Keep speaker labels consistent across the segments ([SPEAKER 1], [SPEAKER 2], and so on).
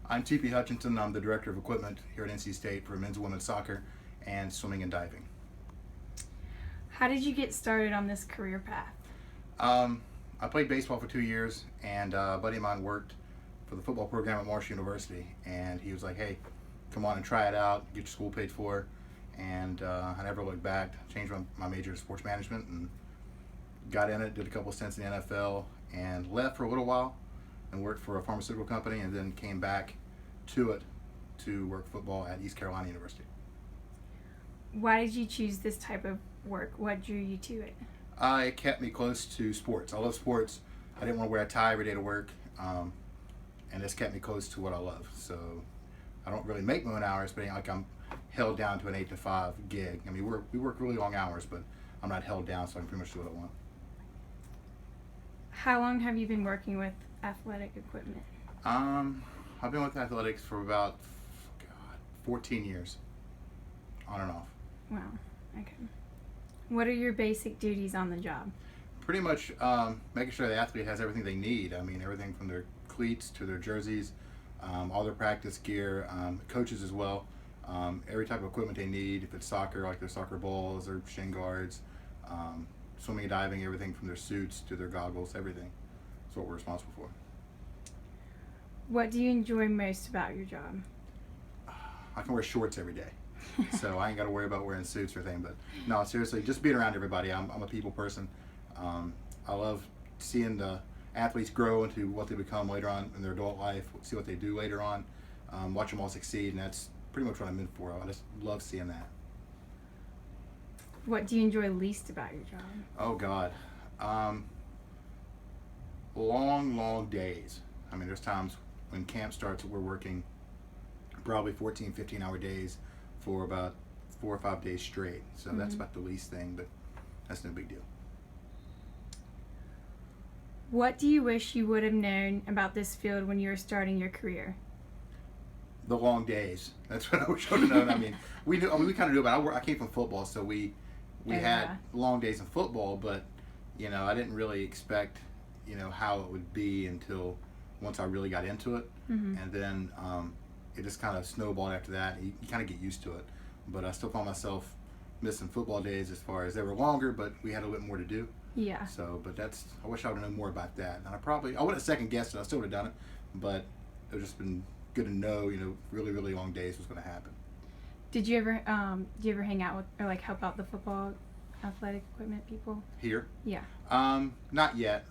[SPEAKER 1] I'm TP Hutchinson. I'm the Director of Equipment here at NC State for men's and women's soccer and swimming and diving.
[SPEAKER 2] How did you get started on this career path?
[SPEAKER 1] I played baseball for 2 years, and a buddy of mine worked for the football program at Marshall University, and he was like, hey, come on and try it out, get your school paid for. And I never looked back, changed my major to sports management and got in it, did a couple of stints in the NFL, and left for a little while and worked for a pharmaceutical company, and then came back to it to work football at East Carolina University.
[SPEAKER 2] Why did you choose this type of work? What drew you to it?
[SPEAKER 1] It kept me close to sports. I love sports. I didn't want to wear a tie every day to work, and this kept me close to what I love. So I don't really make my own hours, but like I'm held down to an 8 to 5 gig. I mean, we work really long hours, but I'm not held down, so I can pretty much do what I want.
[SPEAKER 2] How long have you been working with athletic equipment?
[SPEAKER 1] I've been with athletics for about 14 years, on and off.
[SPEAKER 2] Wow. Okay. What are your basic duties on the job?
[SPEAKER 1] Pretty much making sure the athlete has everything they need. I mean, everything from their cleats to their jerseys, all their practice gear, coaches as well. Every type of equipment they need. If it's soccer, like their soccer balls or shin guards, swimming and diving, everything from their suits to their goggles, everything. That's what we're responsible for.
[SPEAKER 2] What do you enjoy most about your job?
[SPEAKER 1] I can wear shorts every day, so I ain't got to worry about wearing suits or anything. But no, seriously, just being around everybody. I'm a people person. I love seeing the athletes grow into what they become later on in their adult life, see what they do later on, watch them all succeed, and that's pretty much what I'm in for. I just love seeing that.
[SPEAKER 2] What do you enjoy least about your job?
[SPEAKER 1] Oh, God. Long days. I mean, there's times when camp starts, we're working probably 14, 15-hour days for about 4 or 5 days straight. So that's about the least thing, but that's no big deal.
[SPEAKER 2] What do you wish you would have known about this field when you were starting your career?
[SPEAKER 1] The long days. That's what I wish I would have known. I mean, we knew. I mean, we kind of knew about it. I came from football, so we had long days in football, but I didn't really expect how it would be until once I really got into it, and then it just kind of snowballed after that. You kind of get used to it, but I still found myself missing football days as far as they were longer, but we had a little bit more to do.
[SPEAKER 2] Yeah.
[SPEAKER 1] So, but I wish I would have known more about that. And I wouldn't have second guessed it. I still would have done it, but it would just been good to know, really, really long days was going to happen.
[SPEAKER 2] Did you ever hang out with or like help out the football athletic equipment people?
[SPEAKER 1] Here?
[SPEAKER 2] Yeah.
[SPEAKER 1] Not yet.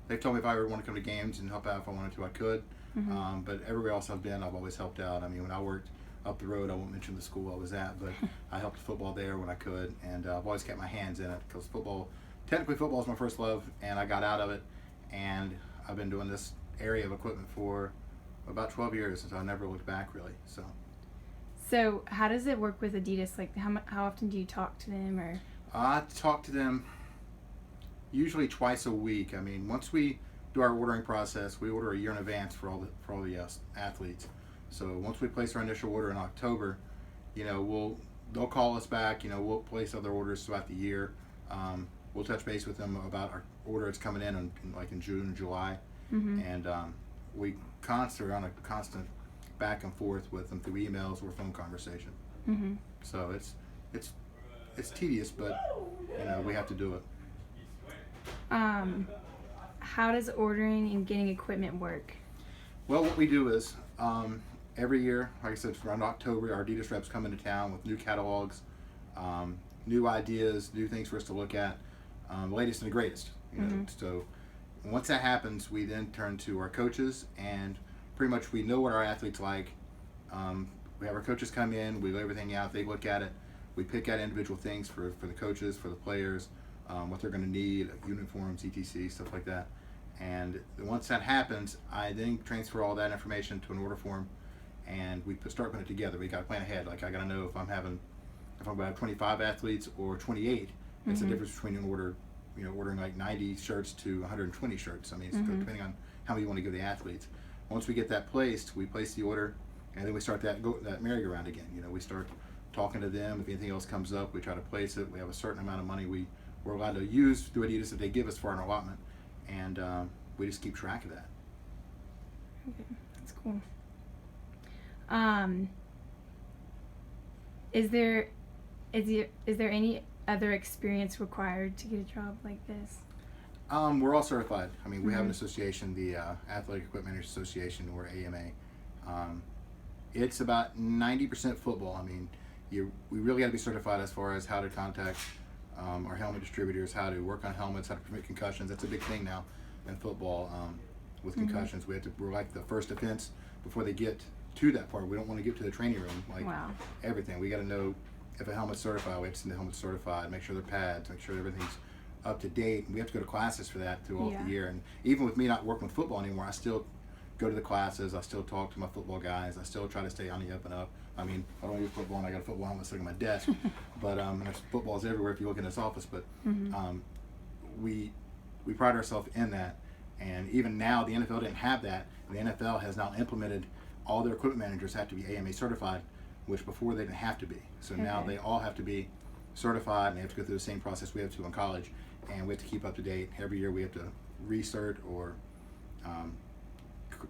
[SPEAKER 1] They've told me if I ever want to come to games and help out if I wanted to, I could. But everywhere else I've been, I've always helped out. I mean, when I worked up the road, I won't mention the school I was at, but I helped football there when I could, and I've always kept my hands in it because technically football is my first love, and I got out of it, and I've been doing this area of equipment for about 12 years, and so I never looked back really.
[SPEAKER 2] So how does it work with Adidas? Like how often do you talk to them or?
[SPEAKER 1] I talk to them usually twice a week. I mean, once we do our ordering process, we order a year in advance for all the athletes. So once we place our initial order in October, they'll call us back. We'll place other orders throughout the year. We'll touch base with them about our order that's coming in June or July, and we are on a constant back and forth with them through emails or phone conversation. So it's tedious, but we have to do it.
[SPEAKER 2] How does ordering and getting equipment work?
[SPEAKER 1] Well, what we do is every year, like I said, around October, our Adidas reps come into town with new catalogs, new ideas, new things for us to look at, the latest and the greatest. So once that happens, we then turn to our coaches, and pretty much we know what our athletes like. We have our coaches come in, we lay everything out, they look at it, we pick out individual things for the coaches, for the players, what they're going to need, uniforms, etc., stuff like that. And once that happens, I then transfer all that information to an order form, and we start putting it together. We got to plan ahead. Like I got to know if I'm going to have 25 athletes or 28. It's the difference between an order, ordering like 90 shirts to 120 shirts. I mean, it's depending on how many you want to give the athletes. Once we get that placed, we place the order, and then we start that merry-go-round again. We start talking to them. If anything else comes up, we try to place it. We have a certain amount of money we're allowed to use through Adidas that they give us for an allotment, and we just keep track of that.
[SPEAKER 2] Okay, that's cool. Cool. Um, is there any other experience required to get a job like this?
[SPEAKER 1] We're all certified. I mean, we have an
[SPEAKER 2] Mhm.
[SPEAKER 1] association, the Athletic Equipment Managers Association, or AMA. It's about 90% football. I mean, we really got to be certified as far as how to contact our helmet distributors, how to work on helmets, how to prevent concussions. That's a big thing now in football with
[SPEAKER 2] Mhm.
[SPEAKER 1] concussions. We're like the first defense before they get to that part. We don't want to get to the training room. Like
[SPEAKER 2] Wow.
[SPEAKER 1] everything, we got to know if a helmet's certified. We have to send the helmet certified, make sure they're pads, make sure everything's up to date. We have to go to classes for that throughout
[SPEAKER 2] Yeah.
[SPEAKER 1] the year. And even with me not working with football anymore, I still go to the classes. I still talk to my football guys. I still try to stay on the up and up. I mean, I don't use football, and I got a football helmet sitting on my desk, but and there's footballs everywhere if you look in this office. But
[SPEAKER 2] Mhm.
[SPEAKER 1] we pride ourselves in that. And even now, the NFL didn't have that. The NFL has now implemented all their equipment managers have to be AMA certified, which before they didn't have to be. So now
[SPEAKER 2] Okay.
[SPEAKER 1] they all have to be certified, and they have to go through the same process we have to in college. And we have to keep up to date. Every year we have to recert or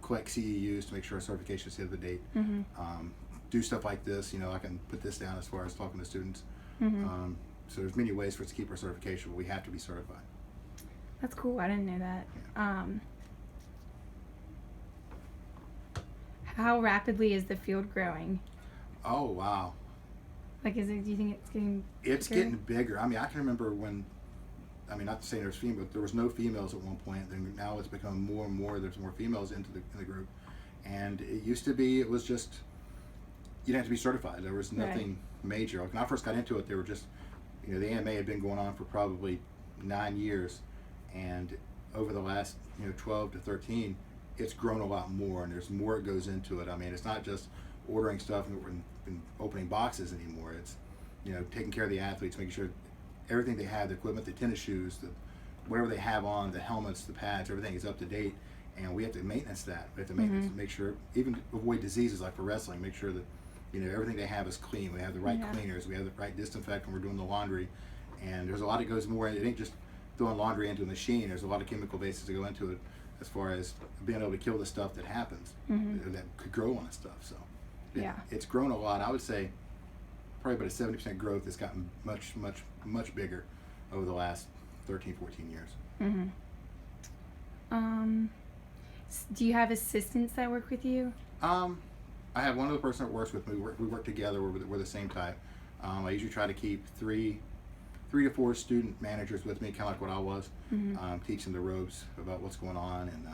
[SPEAKER 1] collect CEUs to make sure our certification is up to date.
[SPEAKER 2] Mhm.
[SPEAKER 1] Do stuff like this. You know, I can put this down as far as talking to students.
[SPEAKER 2] Mhm.
[SPEAKER 1] So there's many ways for us to keep our certification, but we have to be certified.
[SPEAKER 2] That's cool. I didn't know that. How rapidly is the field growing?
[SPEAKER 1] Oh wow,
[SPEAKER 2] Like, do you think it's getting?
[SPEAKER 1] it's
[SPEAKER 2] bigger?
[SPEAKER 1] getting bigger. I mean, I can remember when. I mean, not to say there's female, but there was no females at one point. Then now it's become more and more. There's more females in the group, and it used to be it was just you didn't have to be certified. There was nothing major. Like when I first got into it, they were just the AMA had been going on for probably 9 years, and over the last 12 to 13, it's grown a lot more, and there's more that goes into it. I mean, it's not just ordering stuff and opening boxes anymore. It's taking care of the athletes, making sure everything they have, the equipment, the tennis shoes, whatever they have on, the helmets, the pads, everything is up to date, and we have to maintenance that. We have to maintenance, make sure, even avoid diseases like for wrestling, make sure that everything they have is clean. We have the right cleaners, we have the right disinfectant. We're doing the laundry, and there's a lot that goes more. It ain't just throwing laundry into a machine. There's a lot of chemical bases that go into it, as far as being able to kill the stuff that happens that could grow on stuff. So it's grown a lot. I would say probably about a 70% growth. It's gotten much bigger over the last 13, 14 years.
[SPEAKER 2] Mhm. Do you have assistants that work with you?
[SPEAKER 1] I have one other person that works with me. We work together. We're the same type. I usually try to keep three to four student managers with me, kind of like what I was, teach them the ropes about what's going on, and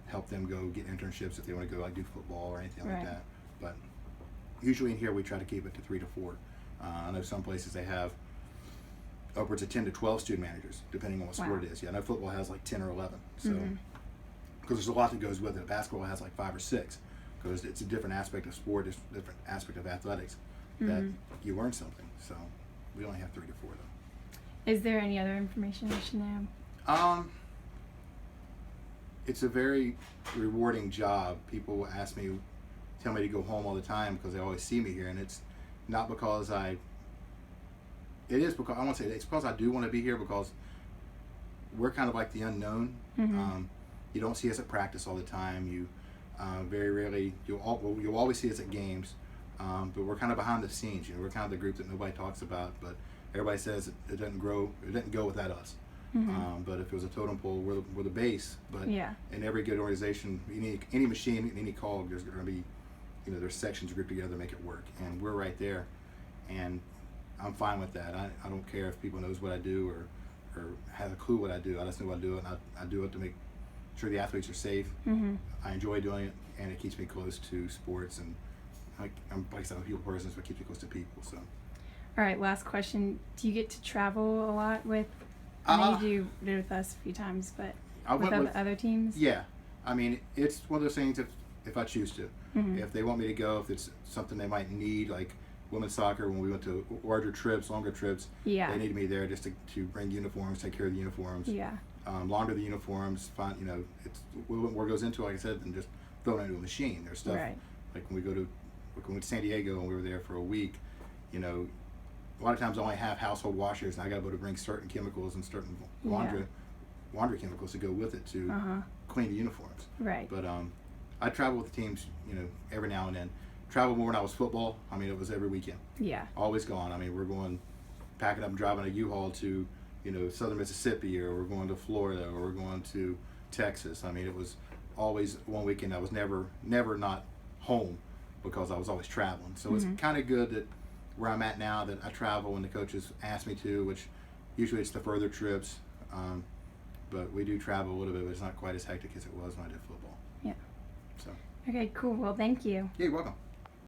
[SPEAKER 1] help them go get internships if they want to go like do football or anything like that. But usually in here we try to keep it to 3 to 4. I know some places they have upwards of 10 to 12 student managers, depending on what sport it is. Yeah, I know football has like 10 or 11. So because there's a lot that goes with it. Basketball has like 5 or 6, because it's a different aspect of sport, it's a different aspect of athletics that you learn something. So we only have 3 to 4 though.
[SPEAKER 2] Is there any other information I should know?
[SPEAKER 1] It's a very rewarding job. People tell me to go home all the time because they always see me here, and it's not because it is because I want to say it's because I do want to be here, because we're kind of like the unknown. You don't see us at practice all the time. You very rarely you'll always see us at games, but we're kind of behind the scenes. We're kind of the group that nobody talks about, but everybody says it doesn't go without us. But if it was a totem pole, we're the base. But in every good organization, any machine, any cog, there's going to be there's sections grouped together to make it work, and we're right there, and I'm fine with that. I don't care if people knows what I do or has a clue what I do. I just know I do it, and I do it to make sure the athletes are safe. I enjoy doing it, and it keeps me close to sports, and like I said, I'm a people person, so it keeps me close to people. So.
[SPEAKER 2] All right, last question. Do you get to travel a lot with? I know you did with us a few times, but with other teams?
[SPEAKER 1] Yeah, I mean, it's one of those things if I choose to. If they want me to go, if it's something they might need, like women's soccer, when we went to larger trips, longer trips, they needed me there just to bring uniforms, take care of the uniforms. Launder the uniforms, it's more goes into, like I said, than just throwing it into a machine. There's stuff like when we went to San Diego and we were there for a week, a lot of times I only have household washers, and I got to be able to bring certain chemicals and certain laundry chemicals to go with it to clean the uniforms.
[SPEAKER 2] Right.
[SPEAKER 1] But I travel with the teams, every now and then. Travel more when I was football. I mean, it was every weekend.
[SPEAKER 2] Yeah.
[SPEAKER 1] Always gone. I mean, we're going, packing up and driving a U-Haul to, southern Mississippi, or we're going to Florida, or we're going to Texas. I mean, it was always one weekend. I was never not home because I was always traveling. So it's kind of good that where I'm at now that I travel when the coaches ask me to, which usually it's the further trips. But we do travel a little bit, but it's not quite as hectic as it was when I did football.
[SPEAKER 2] Yeah.
[SPEAKER 1] So.
[SPEAKER 2] Okay, cool. Well, thank you.
[SPEAKER 1] Yeah, you're welcome.